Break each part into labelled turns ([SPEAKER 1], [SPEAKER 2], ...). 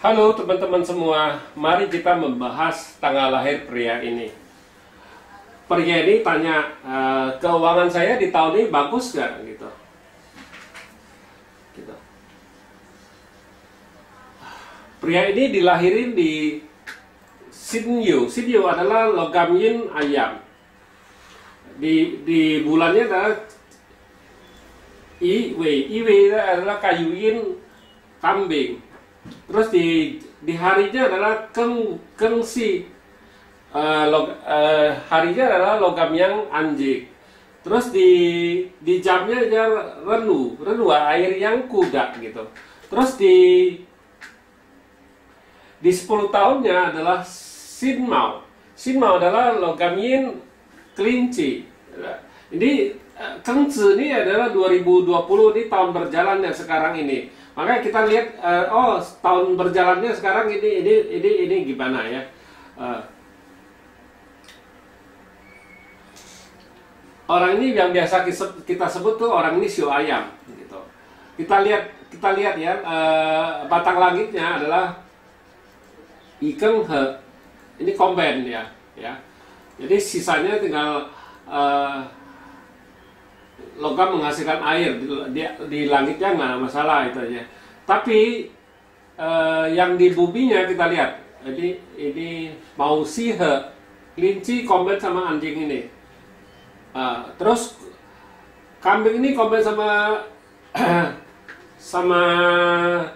[SPEAKER 1] Halo teman-teman semua, mari kita membahas tanggal lahir pria ini. Pria ini tanya, keuangan saya di tahun ini bagus nggak? Gitu. Pria ini dilahirin di Sinyu. Sinyu adalah logam yin ayam. Di bulannya adalah Iwe. Iwe adalah kayu yin kambing. Terus di harinya adalah Kengsi. Harinya adalah logam yang anjing. Terus di jamnya dia Renu air yang kuda gitu. Terus di 10 tahunnya adalah Sinmao. Sinmao adalah logam yin kelinci. Ini Kengzi ini adalah 2020, ini tahun berjalannya sekarang ini. Makanya kita lihat, tahun berjalannya sekarang ini gimana ya? Orang ini yang biasa kita sebut tuh orang ini siu ayam, gitu. Kita lihat ya, batang langitnya adalah Ikeng He. Ini komben ya. Jadi sisanya tinggal logam menghasilkan air di langitnya nggak masalah itu aja. Tapi yang di buminya kita lihat, ini mau sihe, kelinci komben sama anjing ini. Terus kambing ini komben sama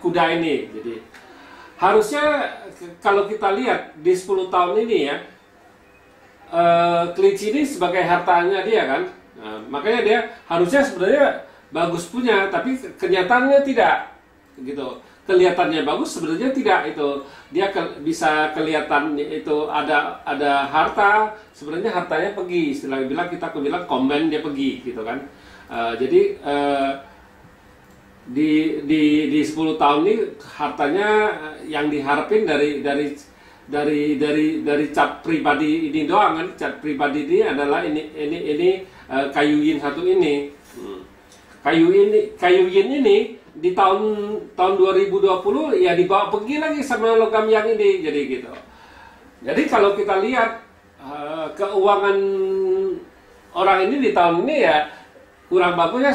[SPEAKER 1] kuda ini. Jadi harusnya kalau kita lihat di 10 tahun ini ya, kelinci ini sebagai hartanya dia kan. Nah, makanya dia harusnya sebenarnya bagus punya, tapi kenyataannya tidak, gitu. Kelihatannya bagus, sebenarnya tidak itu. Dia bisa kelihatan itu ada harta, sebenarnya hartanya pergi. Istilah kita bilang komben dia pergi, gitu kan. Jadi di 10 tahun ini hartanya yang diharapin dari cat pribadi ini doang kan. Cat pribadi ini adalah ini kayu yin satu ini. Kayu yin ini di tahun 2020 ya dibawa pergi lagi sama logam yang ini, jadi gitu. Jadi kalau kita lihat keuangan orang ini di tahun ini ya kurang bagusnya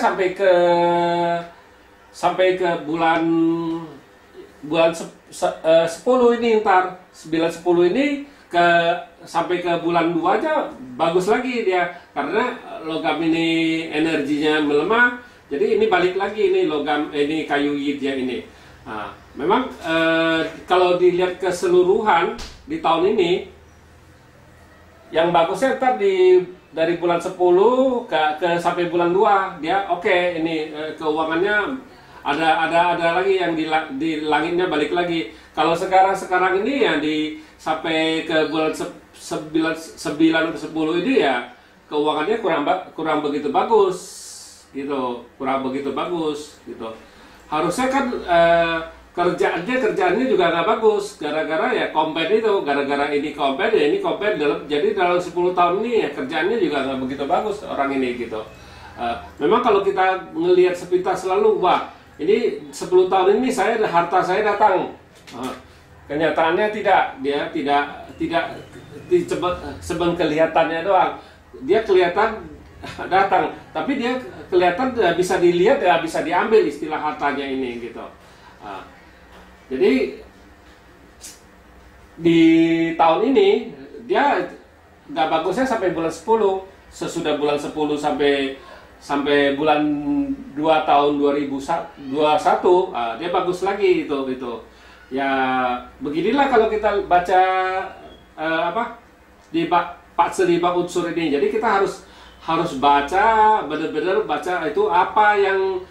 [SPEAKER 1] sampai ke bulan 10 ini, ntar 9-10 ini sampai ke bulan 2 aja bagus lagi dia, karena logam ini energinya melemah. Jadi ini balik lagi, ini logam ini kayu yidnya ini. Nah, memang kalau dilihat keseluruhan di tahun ini yang bagusnya ntar dari bulan 10 ke sampai bulan 2 dia oke, ini keuangannya ada lagi yang di langitnya balik lagi. Kalau sekarang ini ya sampai ke bulan 9 ke 10 ini ya keuangannya kurang begitu bagus gitu, harusnya kan kerjaannya juga nggak bagus, gara-gara ya kompen itu, gara-gara ini kompen ya ini kompen jadi dalam 10 tahun ini ya kerjaannya juga nggak begitu bagus orang ini gitu. Memang kalau kita ngelihat sepintas selalu, wah ini 10 tahun ini harta saya datang. Kenyataannya tidak, dia tidak seben kelihatannya doang. Dia kelihatan datang, tapi dia kelihatan bisa dilihat ya bisa diambil istilah hartanya ini gitu. Jadi di tahun ini dia nggak bagusnya sampai bulan 10. Sesudah bulan 10 sampai bulan 2 tahun 2021 dia bagus lagi itu. Ya beginilah kalau kita baca di Pak Selibak unsur ini. Jadi kita harus baca, benar-benar baca itu apa yang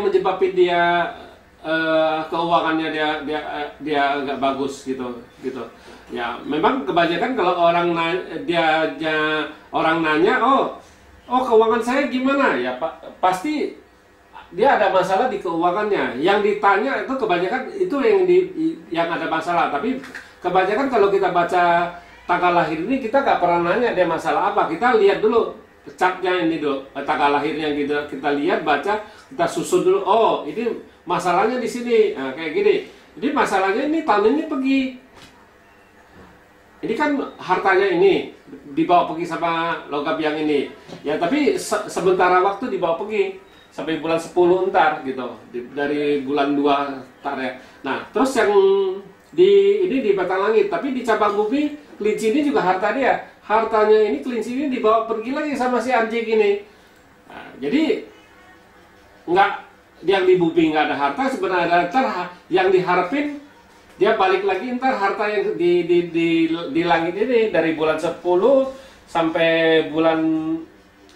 [SPEAKER 1] menyebabkan dia keuangannya dia nggak bagus gitu. Ya memang kebanyakan kalau orang nanya, oh keuangan saya gimana ya Pak, pasti dia ada masalah di keuangannya. Yang ditanya itu kebanyakan itu yang ada masalah. Tapi kebanyakan kalau kita baca tanggal lahir ini kita nggak pernah nanya dia masalah apa. Kita lihat dulu catnya ini dulu, tanggal lahir yang kita lihat, baca, kita susun dulu. Oh ini masalahnya di sini, nah, kayak gini. Jadi masalahnya ini tahun ini pergi. Ini kan hartanya ini dibawa pergi sama logam yang ini. Ya tapi sementara waktu dibawa pergi sampai bulan 10 ntar gitu. Dari bulan 2 ntar ya. Nah, terus yang ini di batang langit, tapi di cabang bumi kelinci ini juga harta dia. Hartanya ini kelinci ini dibawa pergi lagi sama si anjing ini. Nah, jadi nggak, yang di bumi nggak ada harta, sebenarnya ntar yang diharapin dia balik lagi ntar harta yang di langit ini dari bulan 10 sampai bulan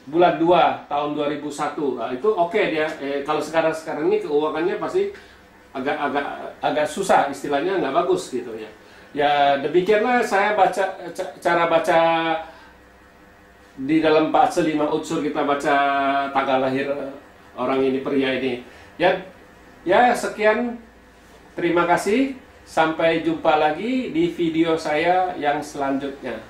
[SPEAKER 1] 2 tahun 2001. Nah, itu oke dia. Kalau sekarang ini keuangannya pasti agak susah, istilahnya nggak bagus gitu ya. Ya demikianlah saya cara baca di dalam fase 5 unsur, kita baca tanggal lahir orang ini, pria ini. Ya sekian, terima kasih, sampai jumpa lagi di video saya yang selanjutnya.